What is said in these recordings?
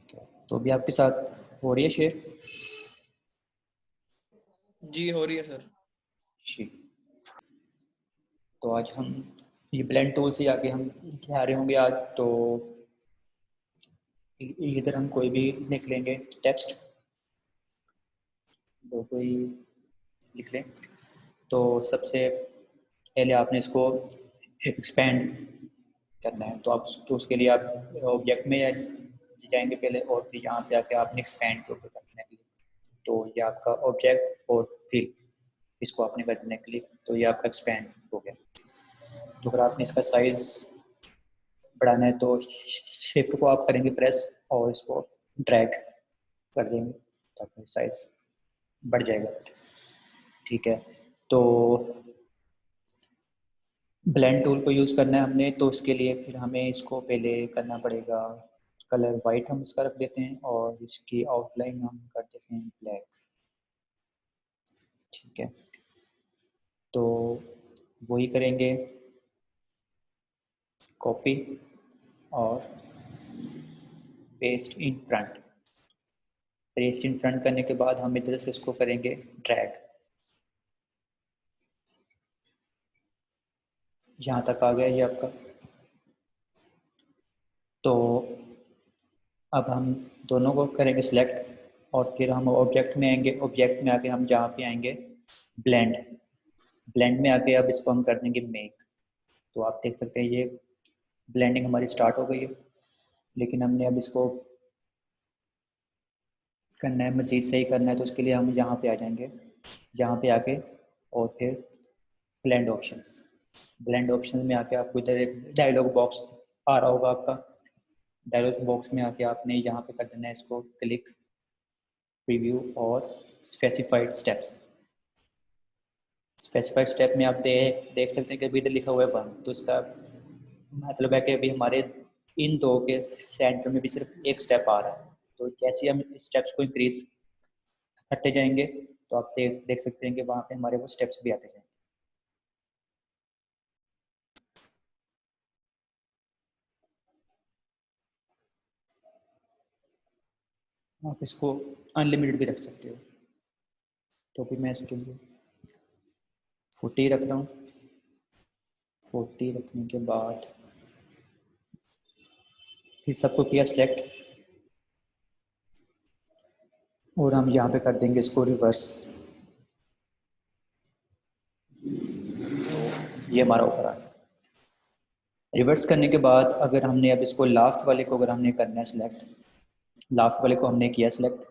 तो अभी आपके साथ हो रही है शेयर? जी हो रही है सर। जी। तो आज हम ये ब्लेंड टूल से आके हम क्या रहे होंगे आज। तो इधर हम कोई भी लिख लेंगे टेक्स्ट, तो कोई लिख लें। तो सबसे पहले आपने इसको एक्सपेंड करना है। तो आप तो उसके लिए आप ऑब्जेक्ट में जाएंगे पहले, और फिर यहाँ पे आके आपने एक्सपेंड के ऊपर करने के लिए। तो ये आपका ऑब्जेक्ट और फिल, इसको आपने कर देने के लिए, तो ये आपका एक्सपेंड हो गया। तो अगर आपने इसका साइज बढ़ाना है तो शिफ्ट को आप करेंगे प्रेस और इसको ड्रैग कर देंगे, तो आपका साइज बढ़ जाएगा। ठीक है। तो ब्लेंड टूल को यूज़ करना है हमने, तो उसके लिए फिर हमें इसको पहले करना पड़ेगा, कलर वाइट हम इसका रख देते हैं और इसकी आउटलाइन हम कर देते हैं ब्लैक। ठीक है। तो वही करेंगे, कॉपी और paste in front. Paste in front करने के बाद हम इधर से इसको करेंगे ड्रैग, यहाँ तक आ गया ये आपका। तो अब हम दोनों को करेंगे सिलेक्ट, और फिर हम ऑब्जेक्ट में आएंगे। ऑब्जेक्ट में आके हम जहाँ पे आएंगे ब्लेंड, ब्लेंड में आके अब इसको हम कर देंगे मेक। तो आप देख सकते हैं ये ब्लेंडिंग हमारी स्टार्ट हो गई है, लेकिन हमने अब इसको करना है, मज़ीद सही करना है। तो उसके लिए हम यहाँ पे आ जाएंगे, यहाँ पे आके और फिर ब्लेंड ऑप्शंस। ब्लेंड ऑप्शन में आके आपको इधर एक डायलॉग बॉक्स आ रहा होगा आपका। डायलॉग बॉक्स में आके आपने यहाँ पे कर देना है इसको क्लिक, प्रीव्यू और स्पेसिफाइड स्टेप्स। स्पेसिफाइड स्टेप में आप देख सकते हैं कि अभी इधर लिखा हुआ है 1, तो इसका मतलब है कि अभी हमारे इन दो के सेंटर में भी सिर्फ एक स्टेप आ रहा है। तो जैसे ही हम स्टेप्स को इंक्रीज करते जाएंगे, तो आप देख सकते हैं कि वहाँ पे हमारे वो स्टेप्स भी आते जाएंगे। आप इसको अनलिमिटेड भी रख सकते हो। तो भी मैं इसके लिए 40 रख रहा हूँ। 40 रखने के बाद फिर सबको किया सिलेक्ट, और हम यहाँ पे कर देंगे इसको रिवर्स। ये हमारा ऊपर आ गया। रिवर्स करने के बाद अगर हमने अब इसको लास्ट वाले को अगर हमने करना है सिलेक्ट, लास्ट वाले को हमने किया सिलेक्ट।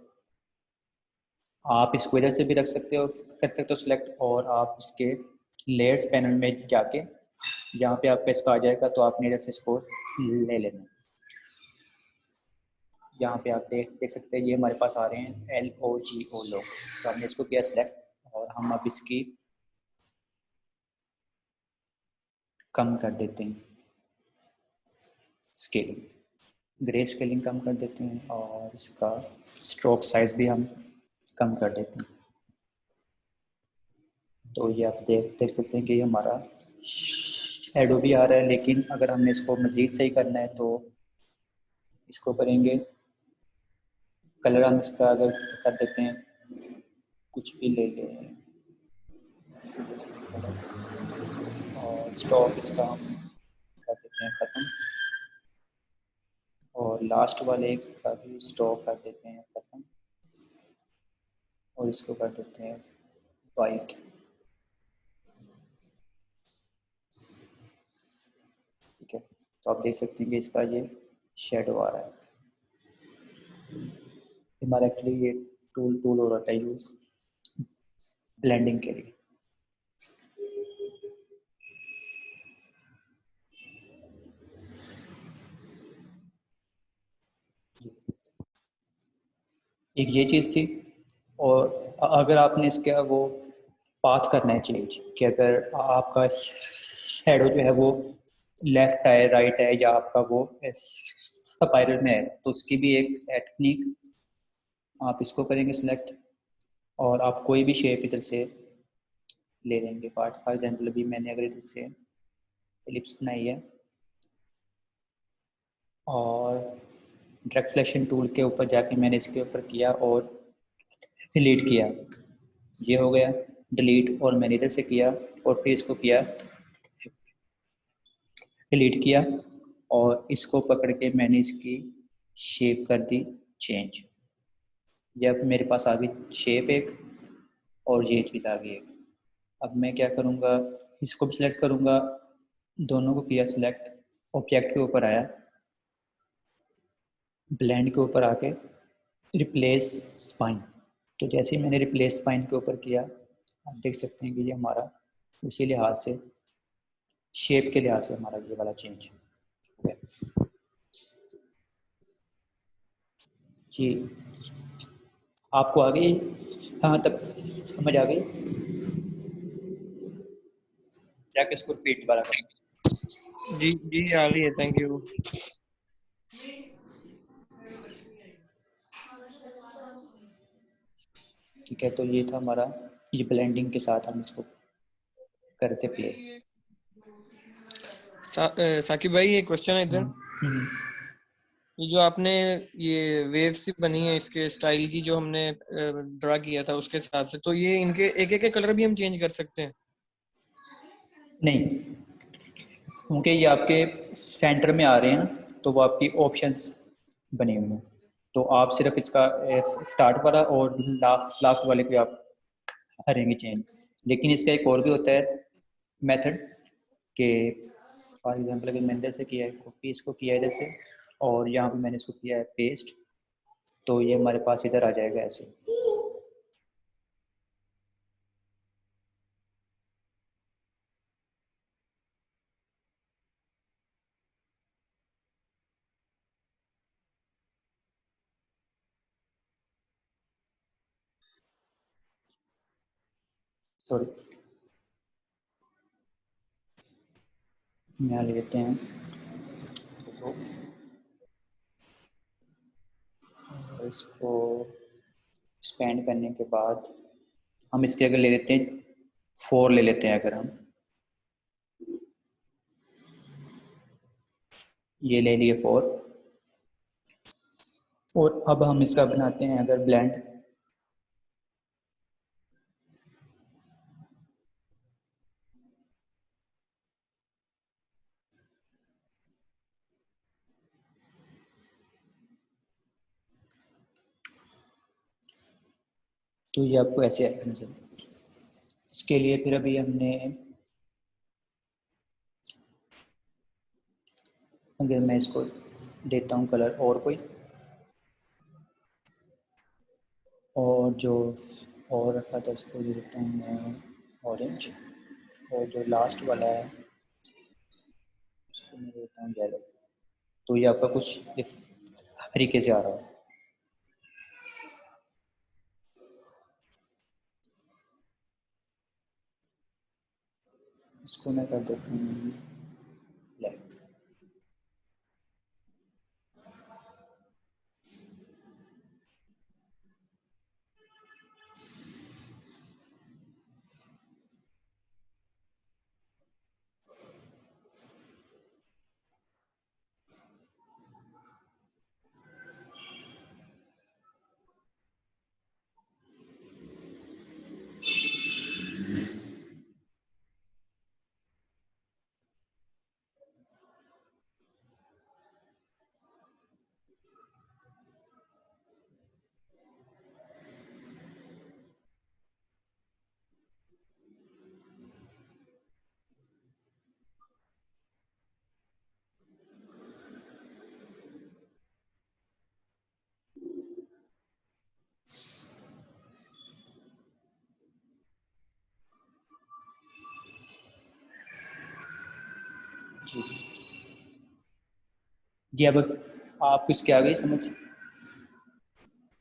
आप इसको इधर से भी रख सकते हो, कर सकते हो सिलेक्ट, और आप इसके लेयर्स पैनल में जाके जहाँ पे आपका इसका आ जाएगा, तो आपने इधर से इसको ले लेना। यहाँ पे आप देख सकते हैं ये हमारे पास आ रहे हैं LOGO लोग। तो हमने इसको किया सिलेक्ट, और हम अब इसकी कम कर देते हैं स्केलिंग, ग्रे स्केलिंग कम कर देते हैं, और इसका स्ट्रोक साइज भी हम कम कर देते हैं। तो ये आप देख सकते हैं कि ये हमारा शेडो भी आ रहा है, लेकिन अगर हमने इसको मज़ीद सही करना है तो इसको करेंगे कलर, हम इसका अगर कर देते हैं कुछ भी ले लें, और स्टॉक इसका हम कर देते हैं ख़त्म, और लास्ट वाले का भी स्टॉक कर देते हैं ख़त्म, और इसको कर देते हैं वाइट। ठीक है। तो आप देख सकते हैं कि इसका ये शेडो आ रहा है। हमारा एक्चुअली ये टूल हो रहा है यूज़ ब्लेंडिंग के लिए। एक ये चीज़ थी, और अगर आपने इसका वो पाथ करना है चेंज, कि अगर आपका शेडो जो है वो लेफ्ट है, राइट है, या आपका वो स्पाइरल में है, तो उसकी भी एक टेक्निक, आप इसको करेंगे सिलेक्ट, और आप कोई भी शेप इधर से ले लेंगे पार्ट। फॉर एग्जांपल अभी मैंने अगर इधर से एलिप्स बनाई है, और ड्रग सिलेक्शन टूल के ऊपर जाके मैंने इसके ऊपर किया और डिलीट किया, ये हो गया डिलीट, और मैंने इधर से किया और फिर इसको किया डिलीट किया, और इसको पकड़ के मैंने इसकी शेप कर दी चेंज। ये अब मेरे पास आ गई शेप एक, और ये चीज़ आ गई एक। अब मैं क्या करूँगा, इसको भी सिलेक्ट करूँगा, दोनों को किया सिलेक्ट, ऑब्जेक्ट के ऊपर आया, ब्लेंड के ऊपर आके रिप्लेस स्पाइन। तो जैसे ही मैंने रिप्लेस स्पाइन के ऊपर किया, आप देख सकते हैं कि ये हमारा उसी लिहाज से, शेप के लिहाज से हमारा ये वाला चेंज हो गया। जी, आपको आ गई कहाँ तक समझ आ गई? जाके इसको रिपीट दोबारा करें। जी जी आ गई है, थैंक यू। ठीक है, तो ये था हमारा, ये ब्लेंडिंग के साथ हम इसको करते प्ले। साकिब भाई, ये क्वेश्चन है इधर। हम्म। ये जो आपने ये वेव सी बनी है इसके स्टाइल की, जो हमने ड्रा किया था उसके हिसाब से, तो ये इनके एक एक कलर भी हम चेंज कर सकते हैं? नहीं, क्योंकि ये आपके सेंटर में आ रहे हैं ना, तो वो आपकी ऑप्शंस बनी हुई हैं, तो आप सिर्फ इसका स्टार्ट वाला और लास्ट लास्ट वाले को आप करेंगे चेंज। लेकिन इसका एक और भी होता है मेथड कि फॉर एग्जांपल अगर मैंने इधर से किया है कॉपी, इसको किया है इधर से, और यहाँ पे मैंने इसको किया है पेस्ट, तो ये हमारे पास इधर आ जाएगा ऐसे। सॉरी, यहाँ ले लेते हैं, तो इसको एक्सपेंड करने के बाद हम इसके अगर ले लेते हैं 4 ले लेते हैं, अगर हम ये ले लिए 4, और अब हम इसका बनाते हैं अगर ब्लेंड, तो ये आपको ऐसे आएगा नजर। इसके लिए फिर अभी हमने, अगर मैं इसको देता हूँ कलर और कोई, और जो और रखा था इसको दे देता हूँ मैं ऑरेंज, और जो लास्ट वाला है उसको मैं देता हूँ येलो। तो ये आपका कुछ इस तरीके से आ रहा है। इसको मैं कर देता हूँ ब्लैक। जी जी, अब आप इसके आ गई समझ,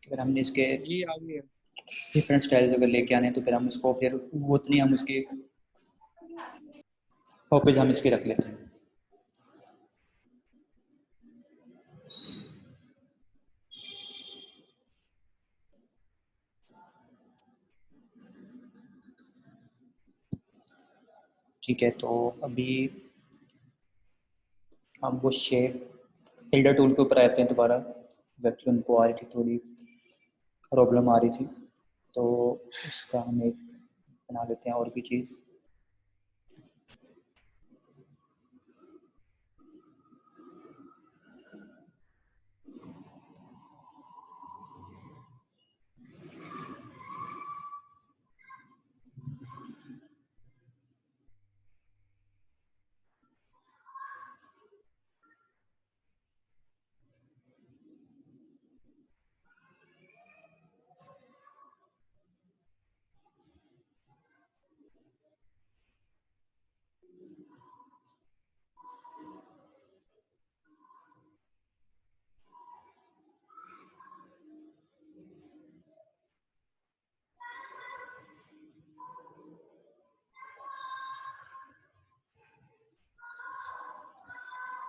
अगर हमने इसके जी आ गई है। डिफरेंट स्टाइल्स अगर लेके आने हैं, तो फिर हम उसको फिर वो उतनी हम उसकी कॉपीज हम इसकी रख लेते हैं। ठीक है, तो अभी हम वो शेप, फिल्टर टूल के ऊपर आते हैं दोबारा, वैक्यूम उनको आ रही थी, थोड़ी प्रॉब्लम आ रही थी, तो उसका हम एक बना लेते हैं और भी चीज़।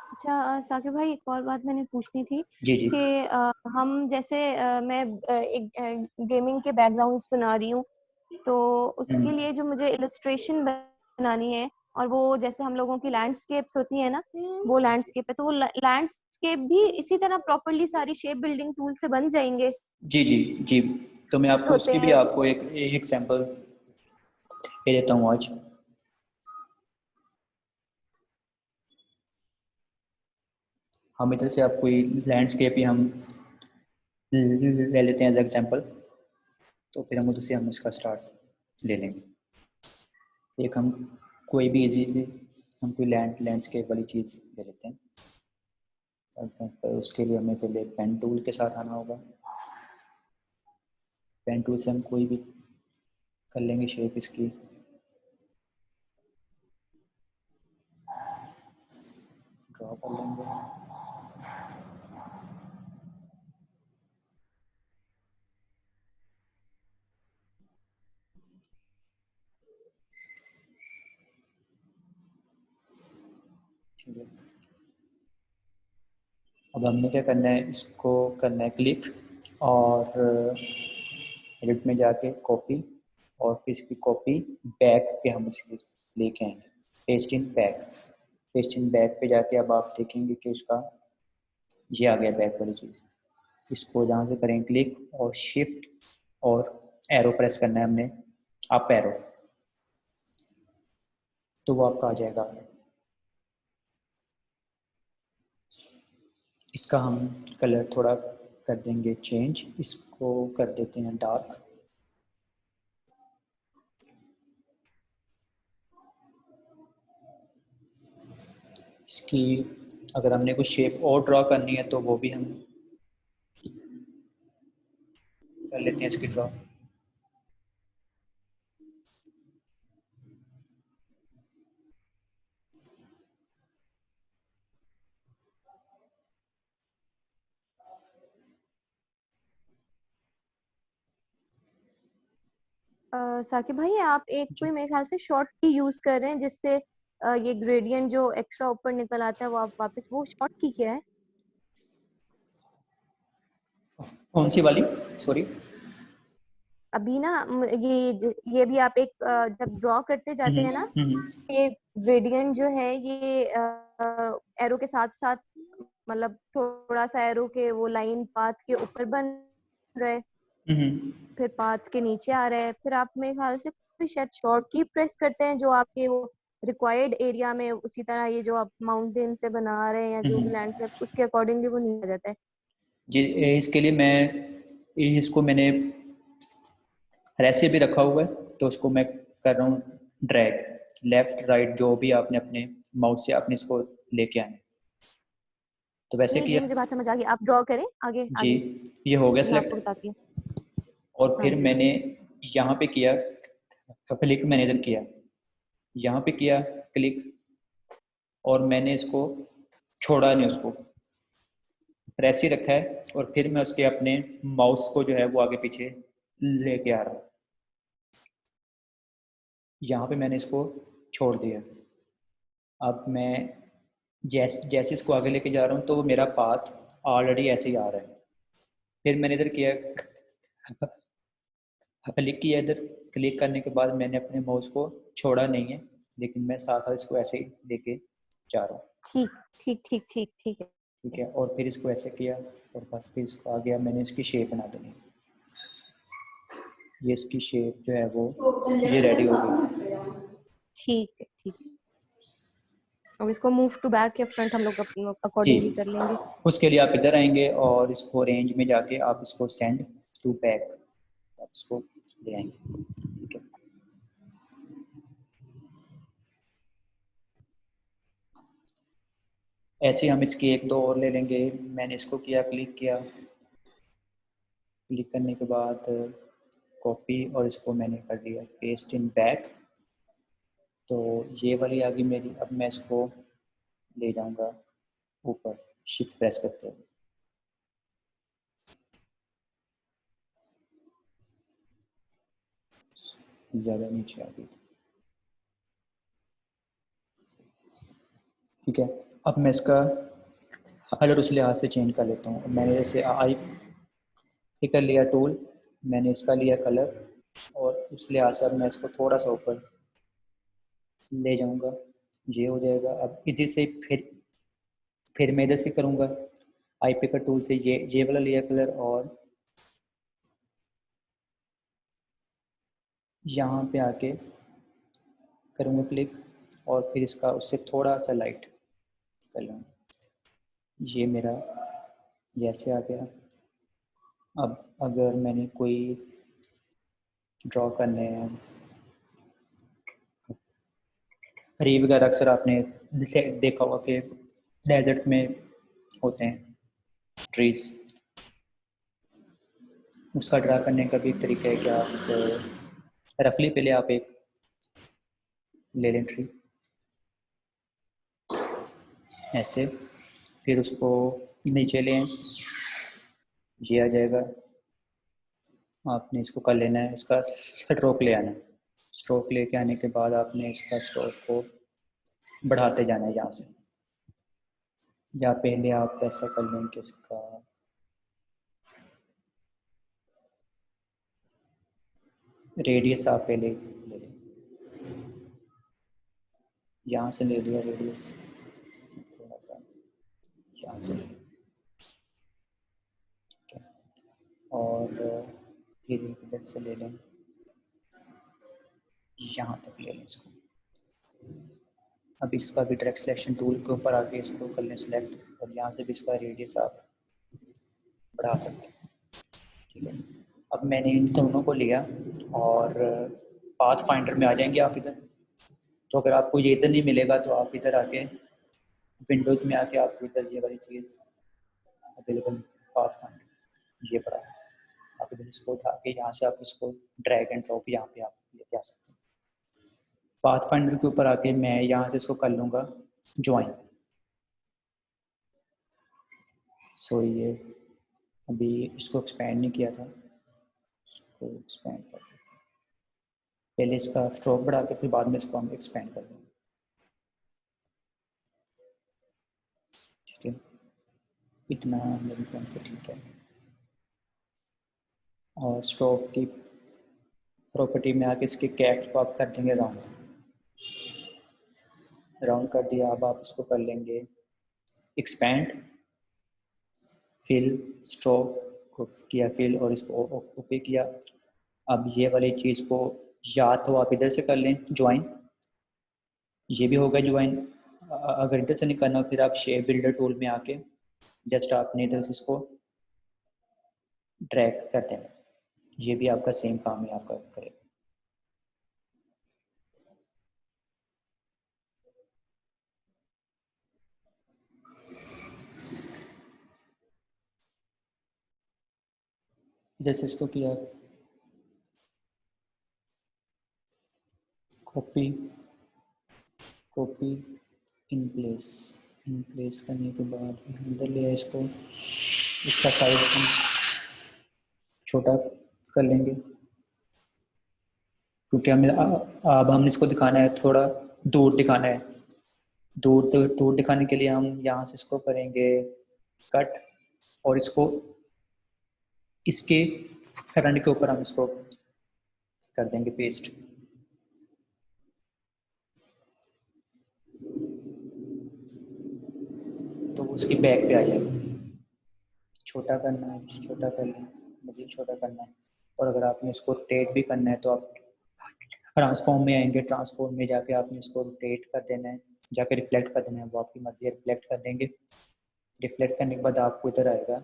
अच्छा साकिब भाई, एक और बात मैंने पूछनी थी जी जी। कि हम जैसे मैं एक गेमिंग के बैकग्राउंड्स बना रही हूँ, तो उसके लिए जो मुझे इलस्ट्रेशन बनानी है, और वो जैसे हम लोगों की लैंडस्केप्स होती है ना, वो लैंडस्केप है, तो वो लैंडस्केप भी इसी तरह प्रॉपरली सारी शेप बिल्डिंग टूल से बन जाएंगे? जी जी जी, तो मैं आपको होते उसकी भी हैं आपको एक सैंपल दे देता हूँ आज। हम इधर से आपको लैंडस्केप ही हम ले लेते हैं एज एग्जाम्पल, तो फिर हम उधर से हम इसका स्टार्ट ले लेंगे। एक हम कोई भी इजी हम कोई लैंडस्केप वाली चीज़ ले लेते हैं। फॉर एग्जाम्पल उसके लिए हमें पहले पेन टूल के साथ आना होगा। पेन टूल से हम कोई भी कर लेंगे शेप इसकी। ड्रॉ कर लेंगे। ठीक है, अब हमने क्या करना है, इसको करना है क्लिक और एडिट में जाके कॉपी, और फिर इसकी कॉपी बैक पे हम इसलिए लेके आएंगे, paste in back. Paste in back पे जाके अब आप देखेंगे कि उसका ये आ गया बैक वाली चीज़। इसको जहाँ से करें क्लिक और शिफ्ट और एरो प्रेस करना है हमने, अप एरो, तो वो आपका आ जाएगा। इसका हम कलर थोड़ा कर देंगे चेंज, इसको कर देते हैं डार्क। इसकी अगर हमने कुछ शेप और ड्रॉ करनी है तो वो भी हम कर लेते हैं इसकी ड्रॉ। साकिब भाई, आप एक जी, कोई मेरे ख्याल से शॉर्ट की यूज कर रहे हैं, जिससे ये ग्रेडियंट जो एक्स्ट्रा ऊपर निकल आता है वो आप वापस, वो शॉर्ट की क्या है? कौन सी वाली, सॉरी। अभी ना ये भी आप एक जब ड्रॉ करते जाते हैं ना, हम्म। ये ग्रेडियंट जो है ये एरो के साथ साथ, मतलब थोड़ा सा एरो के वो लाइन पाथ के ऊपर बन रहा है, हम्म। फिर पाथ के नीचे आ रहा है, फिर आप मेरे ख्याल से कोई शायद शॉर्ट की प्रेस करते हैं जो आपके वो रिक्वायर्ड एरिया में उसी तरह ये जो आप माउंटेन से बना रहे हैं या जो भी हम्म। लैंडस्केप, उसके अकॉर्डिंगली वो नहीं आ जाता है। जी, इसके लिए इसको मैंने ऐसे भी रखा हुआ है, तो उसको मैं कर रहा हूँ ड्रैग लेफ्ट राइट, जो भी आपने अपने माउस से आपने इसको लेके आना है, तो वैसे नहीं, ये किया। मुझे बात समझ आ गई, आप ड्रॉ करें आगे जी, आगे, ये हो गया मैं आपको सिलेक्ट। बताती हूँ। और हाँ फिर जी। मैंने यहाँ पे किया क्लिक, मैंने इधर किया, यहाँ पे किया क्लिक, और मैंने इसको छोड़ा नहीं, उसको प्रेस ही रखा है, और फिर मैं उसके अपने माउस को जो है वो आगे पीछे लेके आ रहा हूँ। यहाँ पे मैंने इसको छोड़ दिया। अब मैं जैसे इसको आगे लेके जा रहा हूँ तो वो मेरा पाथ ऑलरेडी ऐसे ही आ रहा है। फिर मैंने इधर किया क्लिक किया, इधर क्लिक करने के बाद मैंने अपने माउस को छोड़ा नहीं है, लेकिन मैं साथ साथ इसको ऐसे ही लेके जा रहा हूँ। ठीक ठीक ठीक ठीक ठीक है। ठीक है। और फिर इसको ऐसे किया और बस फिर इसको आ गया, मैंने इसकी शेप बना देनी। ये इसकी शेप जो है वो ये रेडी हो गई। ठीक है, ठीक है। अब इसको मूव टू बैक या फ्रंट हम लोग अकॉर्डिंगली कर लेंगे। उसके लिए आप इधर आएंगे और इसको रेंज में जाके आप इसको सेंड टू बैक आप इसको ले आएंगे, ठीक है। ऐसे हम इसकी एक दो और ले लेंगे। मैंने इसको किया, क्लिक किया, क्लिक करने के बाद कॉपी और इसको मैंने कर दिया पेस्ट इन बैक। तो ये वाली आ गई मेरी। अब मैं इसको ले जाऊंगा ऊपर शिफ्ट प्रेस करते हुए। ज़्यादा नीचे आ गई थी, ठीक है। अब मैं इसका कलर उस लिहाज से चेंज कर लेता हूँ। मैंने जैसे आई ठीक कर लिया टूल, मैंने इसका लिया कलर और उस लिहाज से अब मैं इसको थोड़ा सा ऊपर ले जाऊंगा, ये हो जाएगा। अब इसी से फिर मैं इधर से करूँगा आई पिकर टूल से ये वाला लिया कलर और यहाँ पे आके करूँगा क्लिक और फिर इसका उससे थोड़ा सा लाइट कर लूँगा। ये मेरा जैसे आ गया। अब अगर मैंने कोई ड्रॉ करने हैं, री वगैरह अक्सर आपने देखा होगा कि डेजर्ट में होते हैं ट्रीज, उसका ड्रा करने का भी एक तरीका है कि आप रफली पहले आप एक ले लें ट्री ऐसे, फिर उसको नीचे लें, ये आ जाएगा। आपने इसको कर लेना है, इसका स्ट्रोक ले आना है। स्ट्रोक लेके आने के बाद आपने इसका स्ट्रोक को बढ़ाते जाना है यहाँ से, या पहले आप ऐसा कर लें कि इसका रेडियस आप पहले ले लें, यहाँ से ले लिया रेडियस, थोड़ा सा यहाँ से ले लें, ठीक है। और फिर इधर से ले लें, यहाँ तक ले लें इसको। अब इसका भी डायरेक्ट सिलेक्शन टूल के ऊपर आके इसको कर लें सिलेक्ट और यहाँ से भी इसका रेडियस आप बढ़ा सकते हैं, ठीक है। अब मैंने इन दोनों को लिया और पाथ फाइंडर में आ जाएंगे आप इधर। तो अगर आपको ये इधर नहीं मिलेगा तो आप इधर आके विंडोज़ में आके आपको इधर ये वाली चीज़ अवेलेबल पाथ फाइंडर ये पड़ा है, आप इधर इसको उठा के यहाँ से आप इसको ड्रैग एंड ड्रॉप यहाँ पे आप लेके आ सकते हैं। पाथ फाइंडर के ऊपर आके मैं यहाँ से इसको कर लूँगा ज्वाइन। सो ये अभी इसको एक्सपेंड नहीं किया था, इसको एक्सपेंड कर देते हैं। पहले इसका स्ट्रोक बढ़ा के फिर बाद में इसको हम एक्सपेंड कर देंगे, ठीक है। इतना मेरे ख्याल से ठीक है। और स्ट्रोक की प्रॉपर्टी में आके इसके कैप्स को आप कर देंगे राउंड, राउंड कर दिया। अब आप इसको कर लेंगे एक्सपेंड, फिल, स्ट्रोक को किया फिल और इसको ओके किया। अब ये वाली चीज़ को या तो आप इधर से कर लें ज्वाइन, ये भी होगा ज्वाइन। अगर इधर से नहीं करना फिर आप शेप बिल्डर टूल में आके जस्ट आपने इधर से इसको ड्रैग कर देना, ये भी आपका सेम काम है आपका करेगा। जैसे इसको किया कॉपी, कॉपी इन प्लेस करने के बाद अंदर ले इसको, इसका साइज हम छोटा कर लेंगे क्योंकि हमें अब हमने इसको दिखाना है थोड़ा दूर दिखाना है। दूर दिखाने के लिए हम यहाँ से इसको करेंगे कट और इसको इसके फ्रंट के ऊपर हम इसको कर देंगे पेस्ट। तो उसकी बैक पे आ जाएगा। छोटा करना है, छोटा कर लें, मज़ीद छोटा करना है। और अगर आपने इसको रोटेट भी करना है तो आप ट्रांसफॉर्म में आएंगे, ट्रांसफॉर्म में जाके आपने इसको रोटेट कर देना है, जाके रिफ्लेक्ट कर देना है, वो आपकी मर्जी है, रिफ्लेक्ट कर देंगे। रिफ्लेक्ट करने के बाद आपको इधर आएगा,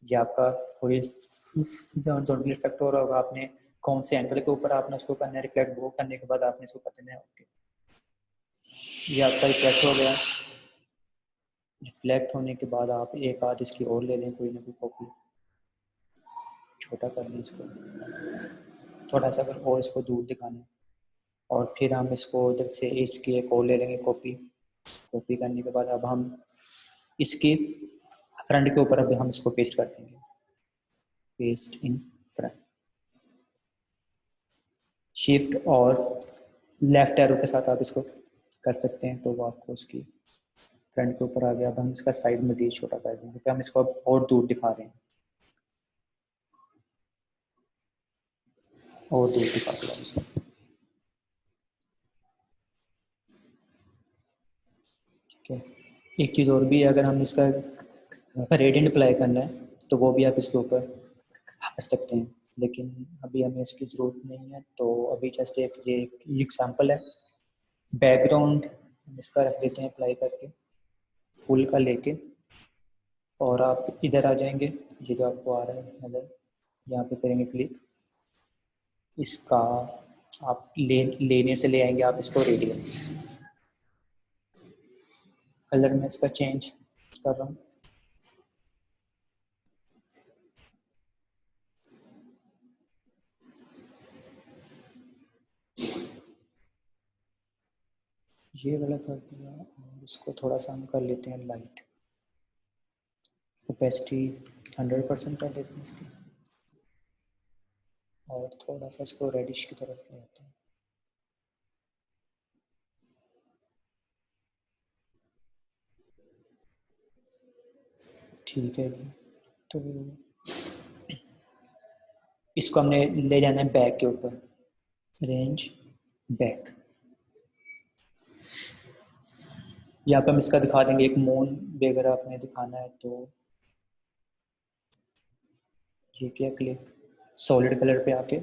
ये आपका हॉरिजॉन्टल रिफ्लेक्ट हो रहा होगा, आपने कौन से एंगल के ऊपर आपने उसको करना है रिफ्लेक्ट, वो करने के बाद आपने इसको कर देना है ओके। ये आपका रिफ्लेक्ट हो गया। रिफ्लेक्ट होने के बाद आप एक आध इसकी और ले लें, कोई ना कोई कॉपी, छोटा कर लें इसको थोड़ा सा, अगर और इसको दूर दिखाना है। और फिर हम इसको इधर से इसकी एक और ले लेंगे कॉपी। कॉपी करने के बाद अब हम इसकी फ्रंट के ऊपर अभी हम इसको पेस्ट कर देंगे, पेस्ट इन फ्रंट। शिफ्ट और लेफ्ट एरो के साथ आप इसको कर सकते हैं, तो वो आपको उसकी फ्रंट के ऊपर आ गया। अब हम इसका साइज मजीद छोटा कर देंगे क्योंकि हम इसको अब और दूर दिखा रहे हैं, और दूर दिखा दिया इसको। ठीक है, एक चीज़ और भी है, अगर हम इसका रेडियंट अप्लाई करना है तो वो भी आप इसके ऊपर कर सकते हैं, लेकिन अभी हमें इसकी ज़रूरत नहीं है। तो अभी जस्ट एक ये एग्जांपल है। बैकग्राउंड हम इसका रख देते हैं अप्लाई करके फुल का लेके, और आप इधर आ जाएंगे, ये जो आपको आ रहा है नज़र, यहाँ पे करेंगे क्लिक, इसका आप लेने से ले आएंगे आप इसको रेडियन। कलर में इसका चेंज कर रहा हूँ, ये वाला कर दिया, और इसको थोड़ा सा हम कर लेते हैं लाइट, ओपेसिटी 100% कर देते हैं इसकी, और थोड़ा सा इसको रेडिश की तरफ ले आते हैं। ठीक है जी, तो इसको हमने ले जाना है बैक के ऊपर, रेंज बैक। यहाँ पे हम इसका दिखा देंगे एक मून भी अगर आपने दिखाना है तो ये क्या, क्लिक सॉलिड कलर पे आके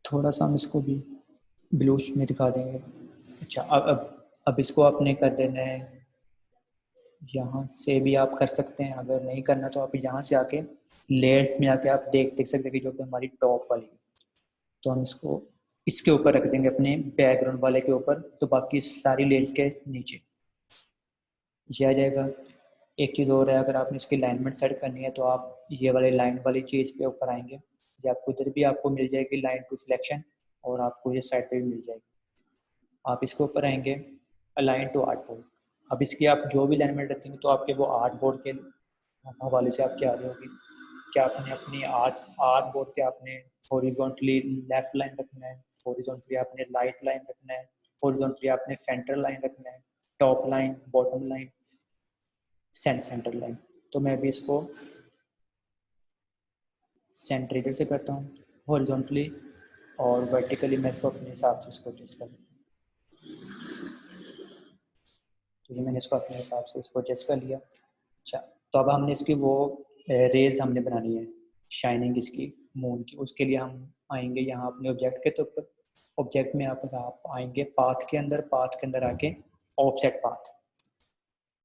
थोड़ा सा हम इसको भी ब्लूश में दिखा देंगे। अच्छा, अब इसको आपने कर देना है, यहाँ से भी आप कर सकते हैं, अगर नहीं करना तो आप यहाँ से आके लेयर्स में आके आप देख सकते हैं कि जो कि हमारी टॉप वाली, तो हम इसको इसके ऊपर रख देंगे अपने बैकग्राउंड वाले के ऊपर, तो बाकी सारी लेयर्स के नीचे ये आ जाएगा। एक चीज़ और है, अगर आपने इसकी अलाइनमेंट सेट करनी है तो आप ये वाले लाइन वाली चीज़ पे ऊपर आएंगे, ये आपको इधर भी आपको मिल जाएगी लाइन टू सिलेक्शन, और आपको ये साइड पे भी मिल जाएगी। आप इसके ऊपर आएंगे अलाइन टू आर्ट बोर्ड, अब इसकी आप जो भी अलाइनमेंट रखेंगे तो आपके वो आर्ट बोर्ड के हवाले से आपकी आ रही होगी कि आपने अपनी आर्ट बोर्ड के आपने हॉरिजॉन्टली लेफ्ट लाइन रखना है, हॉरिजॉन्टली आपने राइट लाइन रखना है, हॉरिजॉन्टली आपने सेंटर लाइन रखना है, top line, bottom line, centre line. तो मैं भी इसको सेंटर इधर से करता हूँ हॉरिजॉन्टली, और वर्टिकली मैं इसको अपने हिसाब से इसको एडजस्ट कर लेता हूँ। तो ये मैंने इसको अपने हिसाब से इसको एडजस्ट कर लिया। अच्छा, तो अब हमने इसकी वो रेज हमने बनानी है, शाइनिंग इसकी मून की, उसके लिए हम आएंगे यहाँ अपने ऑब्जेक्ट के, तो ऑब्जेक्ट में आप आएंगे पाथ के अंदर, पाथ के अंदर आके ऑफसेट पाथ,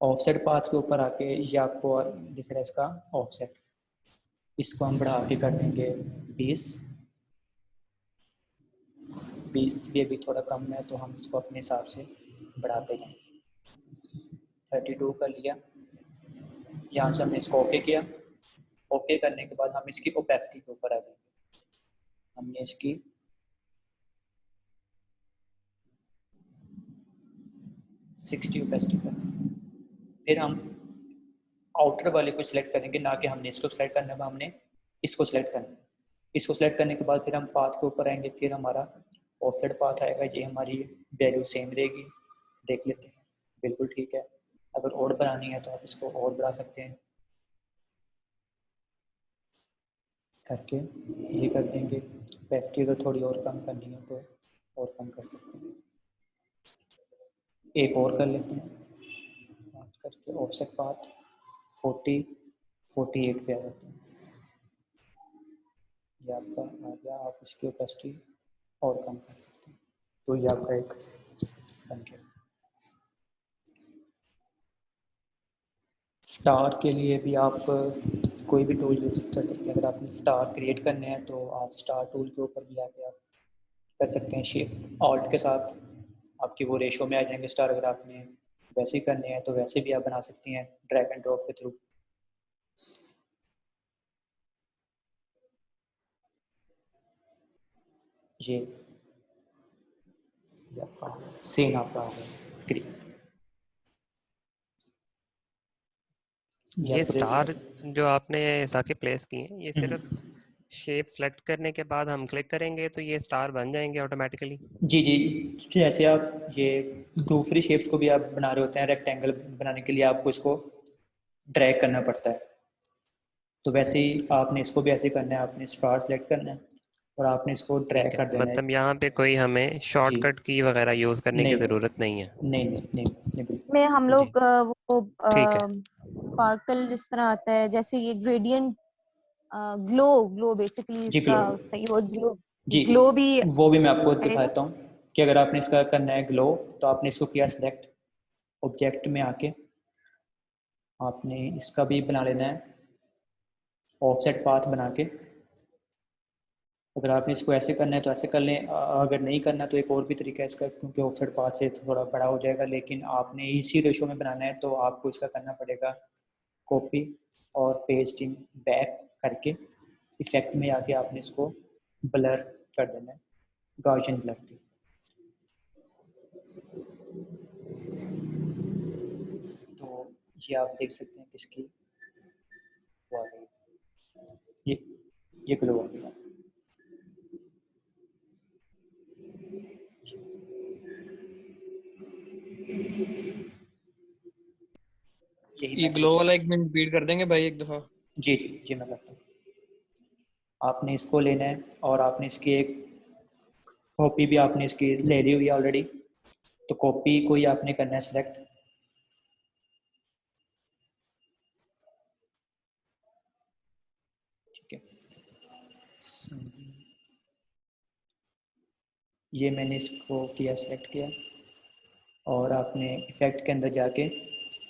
ऑफसेट पाथ के ऊपर आके ये आपको दिख रहा है इसका ऑफसेट, इसको हम बढ़ा के कर देंगे 20 भी अभी थोड़ा कम है तो हम इसको अपने हिसाब से बढ़ाते हैं। 32 कर लिया, यहाँ से हमने इसको ओके किया। ओके करने के बाद हम इसकी ओपेसिटी के ऊपर आ जाएंगे, हमने इसकी 60 ओपेसिटी कर, फिर हम आउटर वाले को सिलेक्ट करेंगे, ना कि हमने इसको सिलेक्ट करना है, हमने इसको सिलेक्ट करना है। इसको सिलेक्ट करने के बाद फिर हम पाथ के ऊपर आएंगे, फिर हमारा ऑफसेट पाथ आएगा, ये हमारी वैल्यू सेम रहेगी, देख लेते हैं बिल्कुल ठीक है। अगर और बढ़ानी है तो आप इसको और बढ़ा सकते हैं करके, ये कर देंगे। ओपेसिटी अगर थोड़ी और कम करनी है तो और कम कर सकते हैं, एक और कर लेते हैं। ऑफसेट पाथ 48 पे आ जाता है। ये आपका आ गया, आप इसकी ओपेसिटी और कम कर सकते हैं। तो ये आपका एक बन गया। स्टार के लिए भी आप कोई भी टूल यूज़ कर सकते हैं। अगर आपने स्टार क्रिएट करने हैं तो आप स्टार टूल के ऊपर भी आके आप कर सकते हैं शेप ऑल्ट के साथ, आपकी वो रेशो में आ जाएंगे स्टार। अगर आपने वैसे ही करने हैं तो वैसे भी आप बना सकती हैं ड्रैग एंड ड्रॉप के थ्रू। ये सीन आपका आ गया क्रिएट। ये स्टार जो आपने जाके प्लेस किए हैं, ये सिर्फ शेप सेलेक्ट करने के बाद हम क्लिक करेंगे तो ये स्टार बन जाएंगे ऑटोमेटिकली? जी जी, जैसे आप ये दूसरी शेप्स को भी आप बना रहे होते हैं, रेक्टेंगल बनाने के लिए आपको इसको ड्रैग करना पड़ता है, तो वैसे ही आपने इसको भी ऐसे करना है। आपने स्टार सेलेक्ट करना है और आपने इसको ड्रैग ठीक कर है, देना है। मतलब यहाँ पे कोई हमें जी शॉर्टकट की वगैरह यूज़ करने की नहीं ज़रूरत नहीं है? नहीं नहीं नहीं, नहीं बिल्कुल। इसमें हम जी लोग वो ठीक है। स्पार्कल जिस तरह आता है, जैसे ये ग्रेडियंट ग्लो, ग्लो बेसिकली जी इसका ग्लो, सही वर्ड ग्लो, जी ग्लो भी वो भी मैं आपको आएगा। दिखाता हूँ कि अगर आपने इसका करना है ग्लो, तो आपने इसको किया सिलेक्ट, ऑब्जेक्ट में आके आपने इसका भी बना लेना है ऑफसेट पाथ बना के। अगर आपने इसको ऐसे करना है तो ऐसे कर लें, अगर नहीं करना तो एक और भी तरीका है इसका, क्योंकि ऑफसेट पाथ से थोड़ा बड़ा हो जाएगा, लेकिन आपने इसी रेशो में बनाना है तो आपको इसका करना पड़ेगा कॉपी और पेस्टिंग बैक करके इफेक्ट में आके आपने इसको ब्लर कर देना है, गॉसियन ब्लर की। तो ये आप देख सकते हैं किसकी वो आ गई, ये ग्लो आ गया। यही ये मैं ग्लो वाला 1 मिनट बीट कर देंगे भाई एक दफा? जी जी जी मैं करता हूँ। आपने इसको लेना है और आपने इसकी एक कॉपी भी आपने इसकी ले ली हुई है ऑलरेडी, तो कॉपी को ही आपने करना है सिलेक्ट। ठीक है, ये मैंने इसको किया, सिलेक्ट किया, और आपने इफेक्ट के अंदर जाके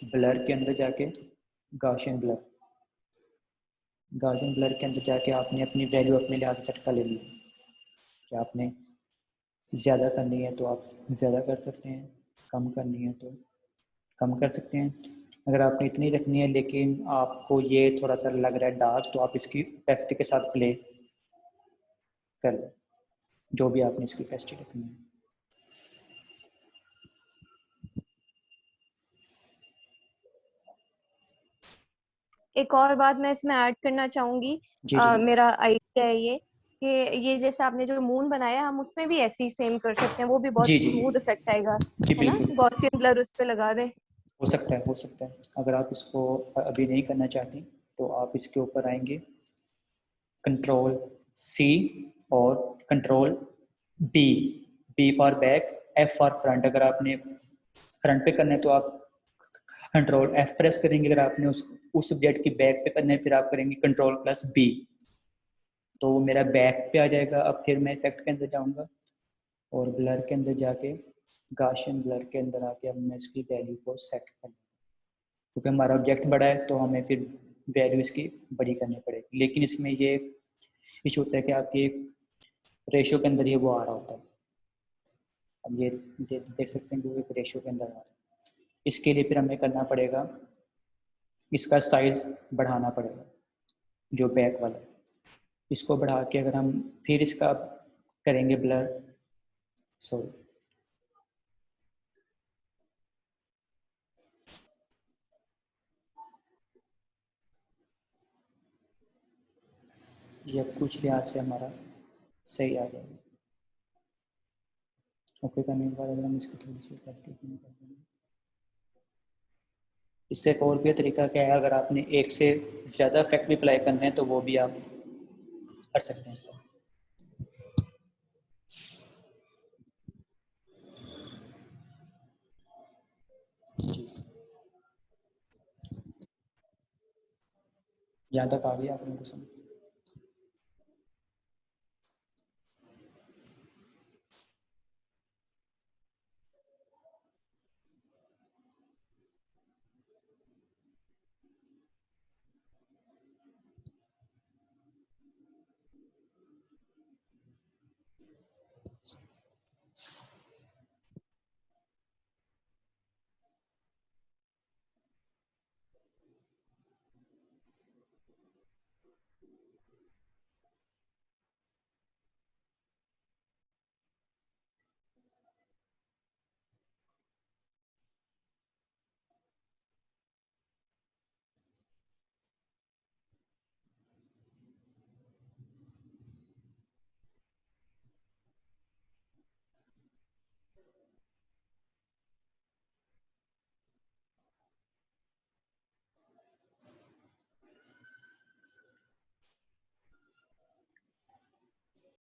ब्लर के अंदर जाके गॉसियन ब्लर, गॉसियन ब्लर के अंदर जाके आपने अपनी वैल्यू अपने लिहाज से सेट कर लेनी है। कि आपने ज़्यादा करनी है तो आप ज़्यादा कर सकते हैं, कम करनी है तो कम कर सकते हैं। अगर आपने इतनी रखनी है लेकिन आपको ये थोड़ा सा लग रहा है डार्क, तो आप इसकी पेस्टी के साथ प्ले कर लें, जो भी आपने इसकी पेस्टी रखनी है। एक और बात मैं इसमें ऐड करना चाहूंगी, जी जी मेरा आइडिया है ये कि ये जैसे आपने जो मून बनाया हम उसमें भी ऐसे ही सेम कर सकते हैं, वो भी बहुत जी जी स्मूथ इफेक्ट आएगा, जी है ना, बिल्कुल, गॉसियन ब्लर उस पे लगा दें। हो सकता है, हो सकता है। अगर आप इसको अभी नहीं करना चाहती तो आप इसके ऊपर आएंगे, कंट्रोल सी और control B, B for back, F for front. अगर आपने फ्रंट पे करना है तो आप कंट्रोल एफ प्रेस करेंगे, अगर आपने उस सब्जेक्ट की बैक पे करना है फिर आप करेंगे कंट्रोल प्लस बी, तो वो मेरा बैक पे आ जाएगा। अब फिर मैं इफेक्ट के अंदर जाऊंगा और ब्लर के अंदर जाके गाशियन ब्लर के अंदर आके अब मैं इसकी वैल्यू को सेट कर, क्योंकि हमारा ऑब्जेक्ट बड़ा है तो हमें फिर वैल्यू इसकी बड़ी करनी पड़ेगी। लेकिन इसमें ये इशू होता है कि आपकी एक रेशियो के अंदर ये वो आ रहा होता है। अब ये देख सकते हैं कि वो एक रेशियो के अंदर आ रहा है। इसके लिए फिर हमें करना पड़ेगा, इसका साइज बढ़ाना पड़ेगा, जो बैक वाला है इसको बढ़ा के अगर हम फिर इसका करेंगे ब्लर, सॉरी ये कुछ लिहाज से हमारा सही आ जाएगा। ओके करने के बाद अगर हम इसकी थोड़ी सी प्लास्टिक कर देंगे, इससे एक और भी तरीका क्या है, अगर आपने एक से ज़्यादा इफेक्ट भी अप्लाई करने हैं तो वो भी आप कर सकते हैं। यहाँ तक आ गया आप लोगों को समझ?